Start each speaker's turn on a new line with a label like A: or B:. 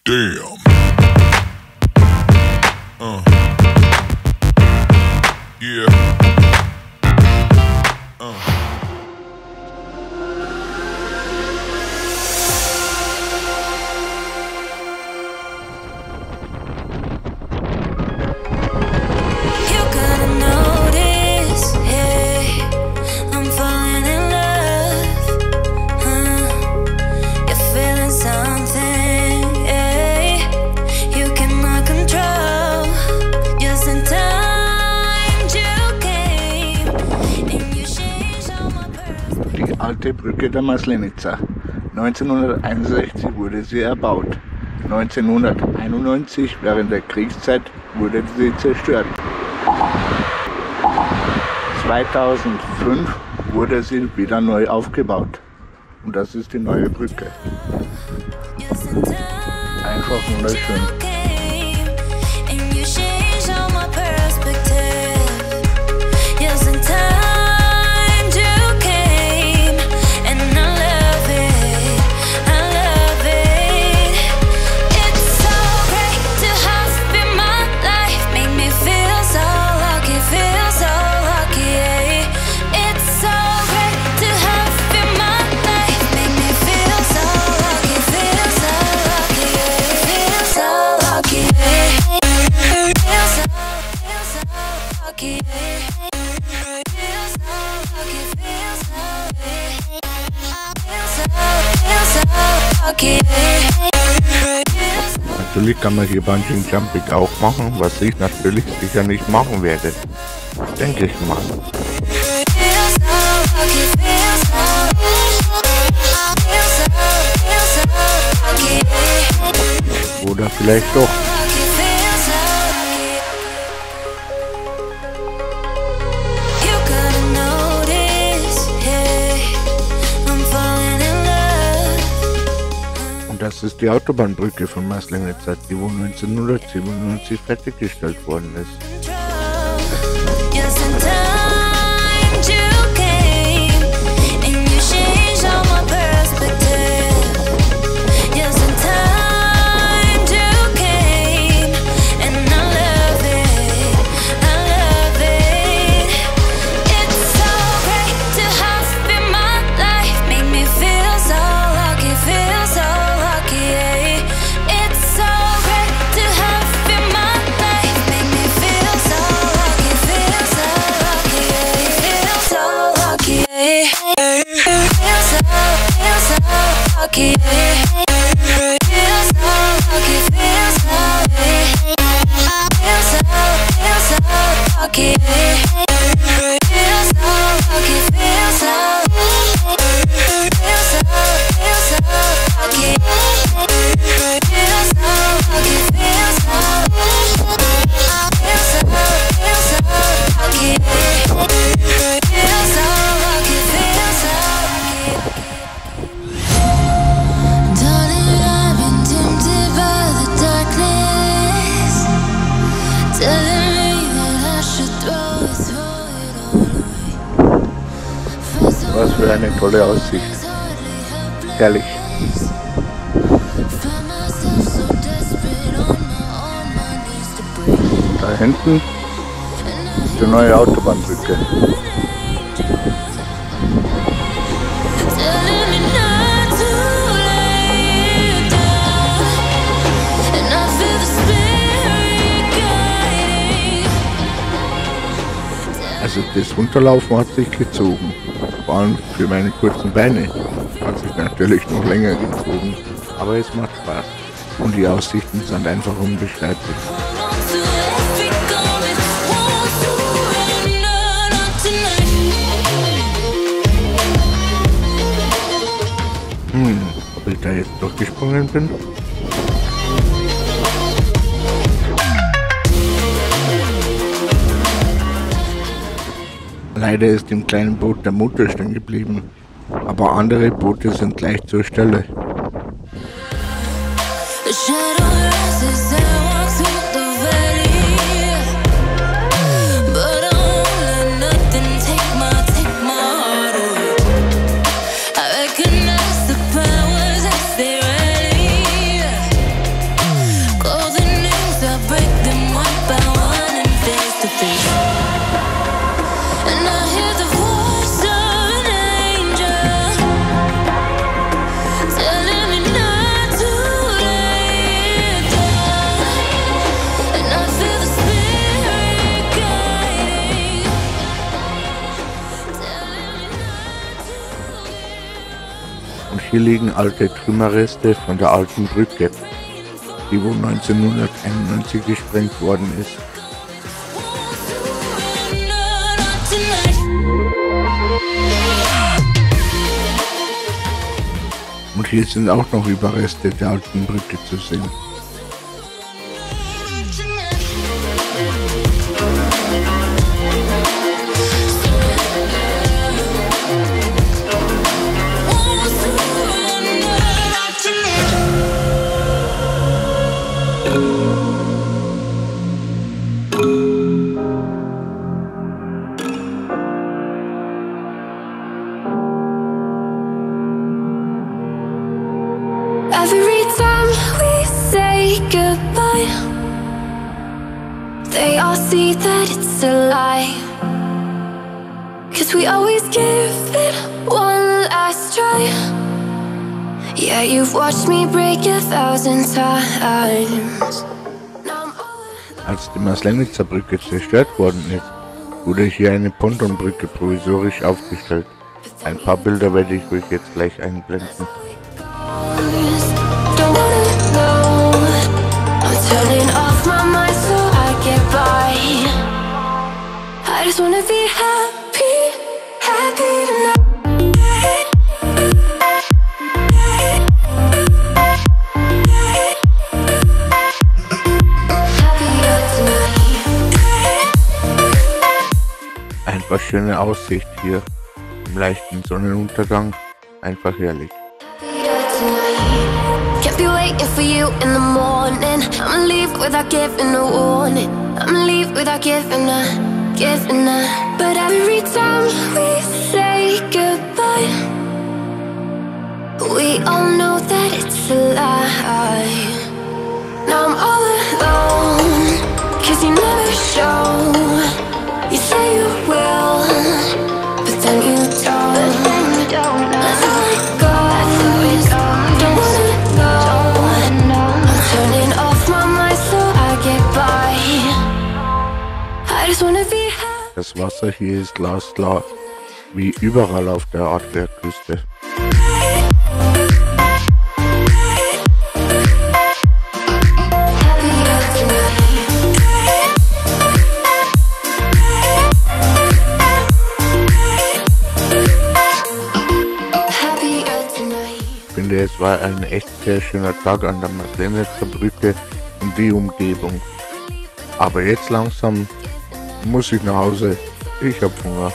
A: Damn. Yeah.
B: Alte Brücke der Maslenica. 1961 wurde sie erbaut. 1991 während der Kriegszeit wurde sie zerstört. 2005 wurde sie wieder neu aufgebaut. Und das ist die neue Brücke. Einfach wunderschön.
C: Natürlich kann man hier Bungee Jumping auch machen, was ich natürlich sicher nicht machen werde. Denke ich mal. Oder vielleicht doch. Das ist die Autobahnbrücke von Maslenica, die wohl 1997 fertiggestellt worden ist. Was für eine tolle Aussicht. Herrlich. Da hinten ist die neue Autobahnbrücke. Also das Runterlaufen hat sich gezogen. Vor allem für meine kurzen Beine hat sich natürlich noch länger gezogen. Aber es macht Spaß. Und die Aussichten sind einfach unbeschreiblich. Ob ich da jetzt durchgesprungen bin? Leider ist im kleinen Boot der Motor stehen geblieben, aber andere Boote sind gleich zur Stelle. Hier liegen alte Trümmerreste von der alten Brücke, die wo 1991 gesprengt worden ist. Und hier sind auch noch Überreste der alten Brücke zu sehen.
D: Every time we say goodbye, they all see that it's a lie. 'Cause we always give it one last try. Yeah, you've watched me break 1,000 times.
C: Als die Maslenica Brücke zerstört worden ist, wurde hier eine Pontonbrücke provisorisch aufgestellt. Ein paar Bilder werde ich euch jetzt gleich einblenden.
D: Don't wanna know. I'm turning off my mind so I get by. I just wanna be happy, happy tonight.
C: Einfach schöne Aussicht hier im leichten Sonnenuntergang, einfach herrlich.
D: Can't be waiting for you in the morning. I'ma leave without giving a warning. I'ma leave without giving a. But every time we say goodbye, we all know that it's a lie. Now I'm all alone, 'cause you never show. You say you will, but then you don't. Let's let it go. Don't wanna know. I'm turning off my mind so I get by. I just wanna be happy.
C: Das Wasser hier ist glasklar, wie überall auf der Adriaküste. Ich finde, es war ein echt sehr schöner Tag an der Maslenica Brücke und die Umgebung. Aber jetzt langsam muss ich nach Hause. Ich hab Hunger.